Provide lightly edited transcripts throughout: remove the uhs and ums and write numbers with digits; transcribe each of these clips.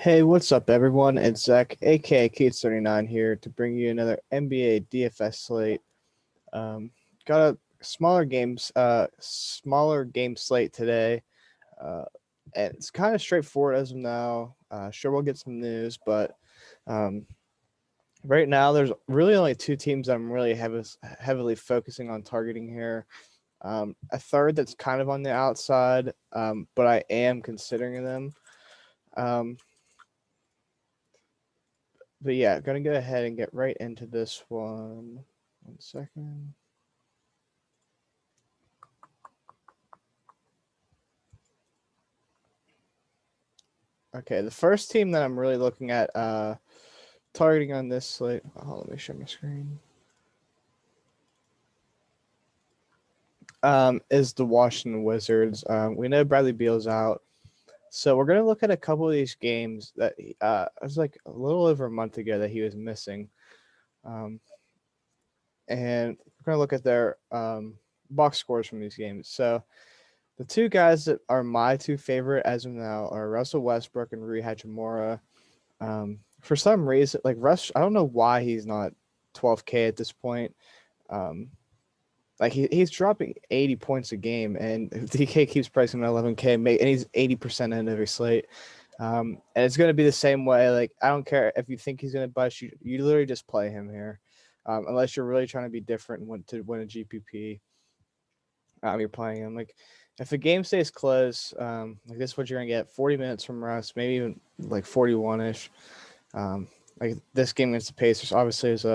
Hey, what's up, everyone? It's Zach, aka Keats39 here to bring you another NBA DFS slate. Got a smaller game slate today. Uh, and it's kind of straightforward as of now. Sure, we'll get some news, but um, right now there's really only two teams that I'm really heavily focusing on targeting here. A third that's kind of on the outside, but I am considering them. Um, But yeah, gonna go ahead and get right into this one. 1 second. Okay, the first team that I'm really looking at targeting on this slate. Oh, let me share my screen. Is the Washington Wizards. We know Bradley Beal's out. So we're gonna look at a couple of these games that it was like a little over a month ago that he was missing. And we're gonna look at their box scores from these games. So the two guys that are my two favorite as of now are Russell Westbrook and Rui Hachimura. For some reason, like Russ, I don't know why he's not 12K at this point. Like he's dropping 80 points a game, and DK keeps pricing at 11K, and he's 80% in every slate. And it's going to be the same way. Like I don't care if you think he's going to bust, you literally just play him here, unless you're really trying to be different and want to win a GPP. You're playing him. Like if the game stays close, like this is what you're gonna get: 40 minutes from Russ, maybe even like 41ish. Like this game against the Pacers, obviously is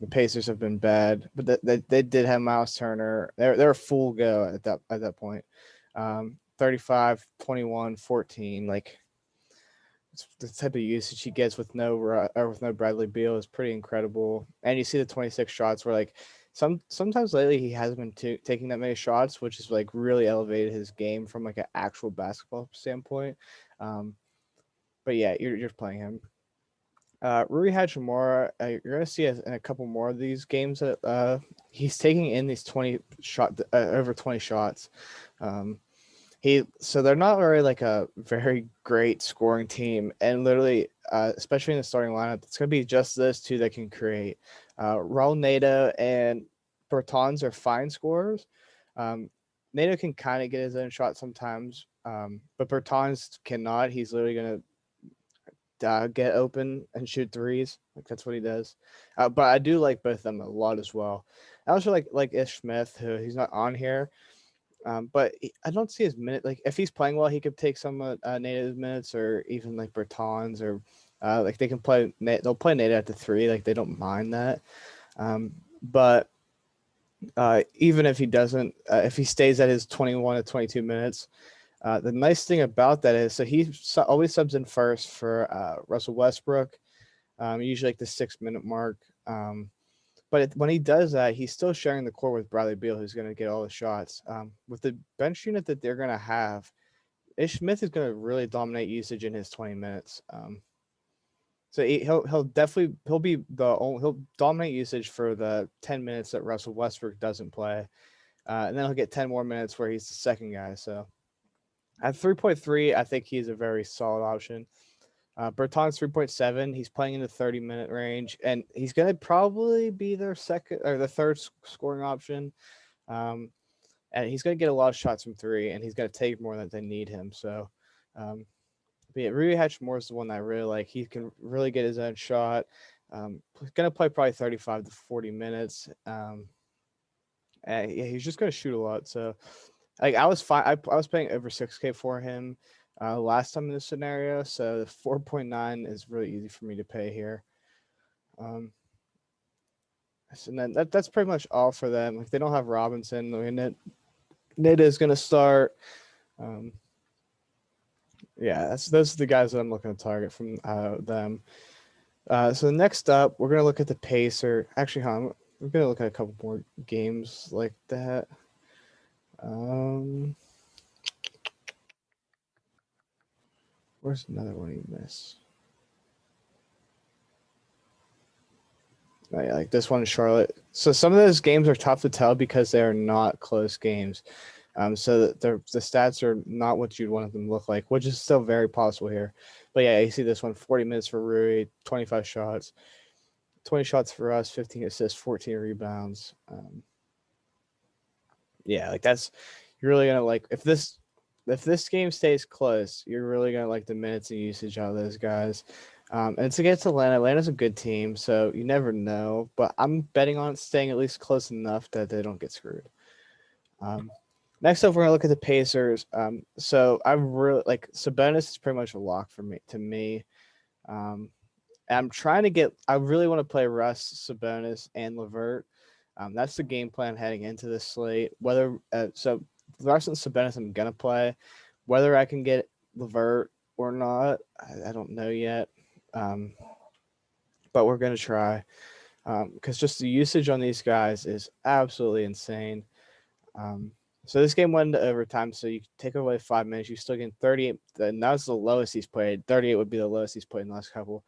the Pacers have been bad, but they did have Miles Turner. They're a full go at that point. 35, 21, 14. Like the type of usage he gets with no Bradley Beal is pretty incredible. And you see the 26 shots where like sometimes lately he hasn't been taking that many shots, which has like really elevated his game from like an actual basketball standpoint. But yeah, you're playing him. Rui Hachimura, you're gonna see in a couple more of these games that he's taking in these 20 over 20 shots. So they're not very like a very great scoring team, and literally, especially in the starting lineup, it's gonna be just those two that can create. Raul Nato and Bertans are fine scorers. Nato can kind of get his own shot sometimes, but Bertans cannot. He's literally gonna get open and shoot threes. Like that's what he does. But I do like both of them a lot as well. I also like Ish Smith, who he's not on here. But I don't see his minute. Like if he's playing well, he could take some Native's minutes, or even like Bertans, or like they can play. They'll play Native at the three. Like they don't mind that. But even if he doesn't, if he stays at his 21 to 22 minutes, the nice thing about that is, so he always subs in first for Russell Westbrook, usually like the 6 minute mark. But when he does that, he's still sharing the court with Bradley Beal, who's going to get all the shots. With the bench unit that they're going to have, Ish Smith is going to really dominate usage in his 20 minutes. So he'll definitely he'll dominate usage for the 10 minutes that Russell Westbrook doesn't play, and then he'll get 10 more minutes where he's the second guy. So at 3.3, I think he's a very solid option. Bertans 3.7. He's playing in the 30-minute range, and he's going to probably be their second or the third scoring option. And he's going to get a lot of shots from three, and he's going to take more than they need him. So, but yeah, Rui Hachimura is the one that I really like. He can really get his own shot. He's going to play probably 35 to 40 minutes. And yeah, he's just going to shoot a lot. So, like I was fine. I was paying over 6K for him last time in this scenario, so 4.9 is really easy for me to pay here. And then that's pretty much all for them. Like they don't have Robinson. I mean, Nita is gonna start. Yeah, those are the guys that I'm looking to target from them. So next up, we're gonna look at the Pacer. Actually, we're gonna look at a couple more games like that. Where's another one you missed? Like this one in Charlotte. So some of those games are tough to tell because they are not close games. So the stats are not what you'd want them to look like, which is still very possible here. But yeah, you see this one: 40 minutes for Rui, 25 shots, 20 shots for us, 15 assists, 14 rebounds. Yeah, like that's you're really gonna like if this game stays close, you're really gonna like the minutes and usage out of those guys. And it's against Atlanta. Atlanta's a good team, so you never know. But I'm betting on it staying at least close enough that they don't get screwed. Um, Next up, we're gonna look at the Pacers. So I really like Sabonis is pretty much a lock for me. To me, um, I'm trying to get. I really want to play Russ, Sabonis, and Levert. That's the game plan heading into this slate. Whether so, Russ and Sabonis, I'm gonna play. Whether I can get Levert or not, I don't know yet. Um, but we're gonna try because just the usage on these guys is absolutely insane. So this game went into overtime. So you take away 5 minutes, you still get 38. And that's the lowest he's played. 38 would be the lowest he's played in the last couple.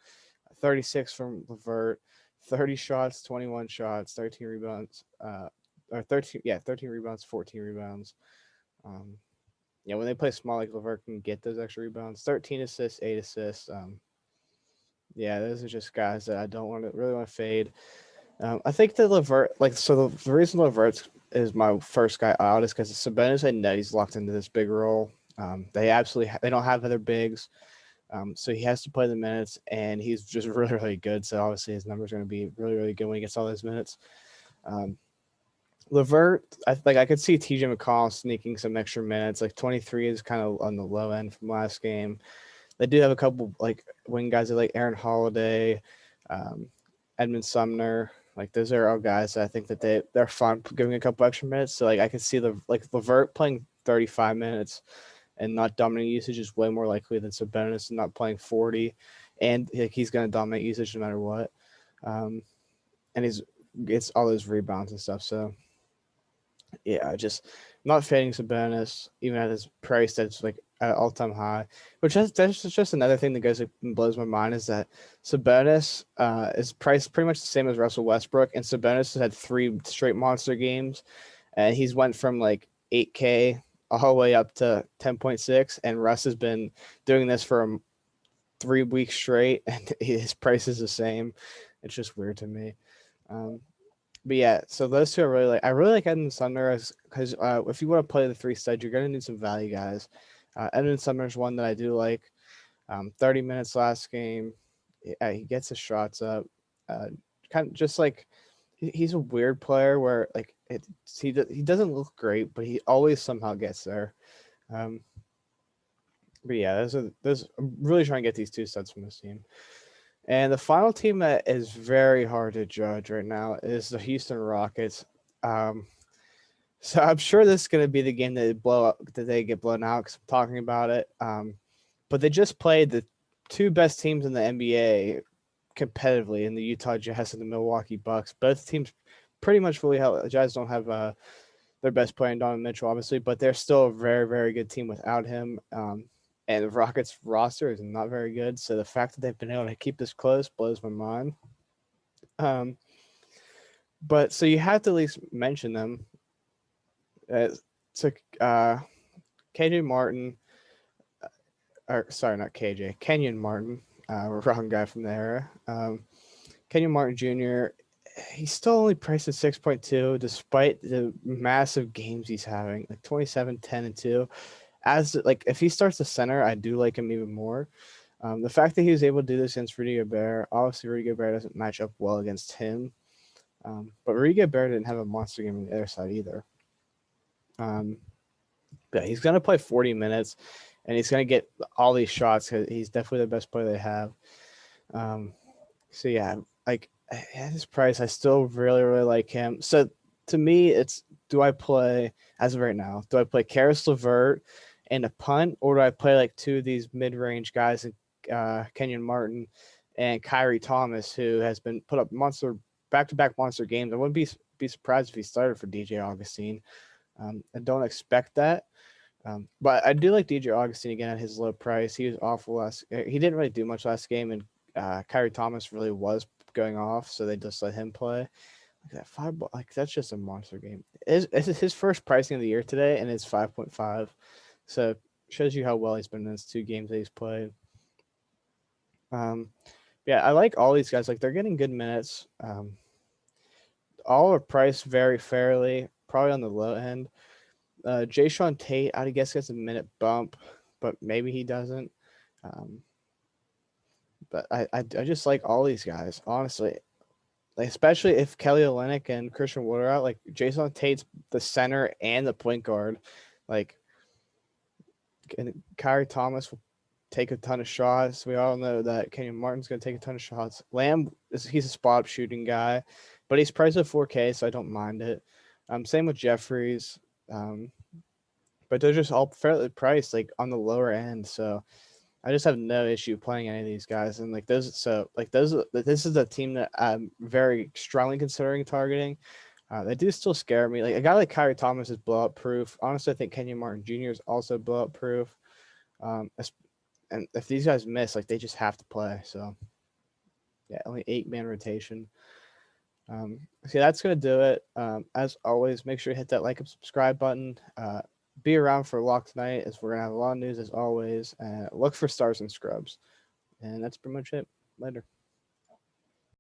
36 from Levert, 30 shots, 21 shots, 13 rebounds, or 13 rebounds, 14 rebounds. When they play small, like Levert can get those extra rebounds. 13 assists, 8 assists. Those are just guys that I don't really want to fade. I think that Levert, the reason Levert is my first guy out is because Sabonis and Netty's locked into this big role. They don't have other bigs. So he has to play the minutes, and he's just really, really good. So obviously his numbers are going to be really, really good when he gets all those minutes. Levert, I could see TJ McConnell sneaking some extra minutes. Like 23 is kind of on the low end from last game. They do have a couple like wing guys like Aaron Holiday, Edmund Sumner. Like those are all guys that I think that they're fine giving a couple extra minutes. So like I could see Levert playing 35 minutes and not dominating usage is way more likely than Sabonis not playing 40, and he's going to dominate usage no matter what. And he's gets all those rebounds and stuff. So yeah, just not fading Sabonis even at his price that's like at all-time high. Which that's just another thing that blows my mind is that Sabonis is priced pretty much the same as Russell Westbrook, and Sabonis has had 3 straight monster games, and he's went from like 8K all the way up to 10.6, and Russ has been doing this for 3 weeks straight, and his price is the same. It's just weird to me. But yeah, so those two are I really like Edmund Sumner because if you want to play the 3 stud, you're going to need some value guys. Edmund Sumner is one that I do like. 30 minutes last game. He gets his shots up. Kind of just like he's a weird player where he doesn't look great, but he always somehow gets there. But yeah, I'm really trying to get these 2 studs from this team. And the final team that is very hard to judge right now is the Houston Rockets. So I'm sure this is going to be the game that they get blown out because I'm talking about it. But they just played the 2 best teams in the NBA competitively in the Utah Jazz and the Milwaukee Bucks. Both teams pretty much fully held. The Jazz don't have their best player in Donovan Mitchell, obviously, but they're still a very, very good team without him. And the Rockets roster is not very good. So the fact that they've been able to keep this close blows my mind. But so you have to at least mention them. KJ Martin, not KJ, Kenyon Martin, wrong guy from the era. Kenyon Martin Jr., he's still only priced at 6.2 despite the massive games he's having, like 27, 10, and 2. If he starts the center, I do like him even more. The fact that he was able to do this against Rudy Gobert, obviously Rudy Gobert doesn't match up well against him. But Rudy Gobert didn't have a monster game on the other side either. But he's going to play 40 minutes, and he's going to get all these shots because he's definitely the best player they have. So yeah, at his price, I still really, really like him. So to me, it's do I play as of right now? Do I play Karis LeVert and a punt, or do I play like 2 of these mid-range guys, Kenyon Martin and Kyrie Thomas, who has been put up back-to-back monster games? I wouldn't be surprised if he started for DJ Augustine. I don't expect that. But I do like DJ Augustine again at his low price. He was awful he didn't really do much last game, and Kyrie Thomas really was going off, so they just let him play. That like that's just a monster game. Is his first pricing of the year today, and it's 5.5. So shows you how well he's been in his 2 games that he's played. Yeah, I like all these guys. Like they're getting good minutes. All are priced very fairly, probably on the low end. Jay Tate, I guess gets a minute bump, but maybe he doesn't. But I just like all these guys, honestly. Like, especially if Kelly Olynyk and Christian Wood are out, like Jason Tate's the center and the point guard. Like, and Kyrie Thomas will take a ton of shots. We all know that Kenyon Martin's going to take a ton of shots. Lamb, he's a spot shooting guy, but he's priced at 4K, so I don't mind it. Same with Jeffries. But they're just all fairly priced, like on the lower end. So I just have no issue playing any of these guys. And like those, so like those, this is a team that I'm very strongly considering targeting. They do still scare me. Like a guy like Kyrie Thomas is blow up proof. Honestly, I think Kenyon Martin Jr. is also blow up proof. And if these guys miss, like they just have to play. So yeah, only 8-man rotation. So that's gonna do it. As always, make sure you hit that like and subscribe button. Be around for Lock tonight, as we're gonna have a lot of news as always. Look for stars and scrubs, and that's pretty much it. Later.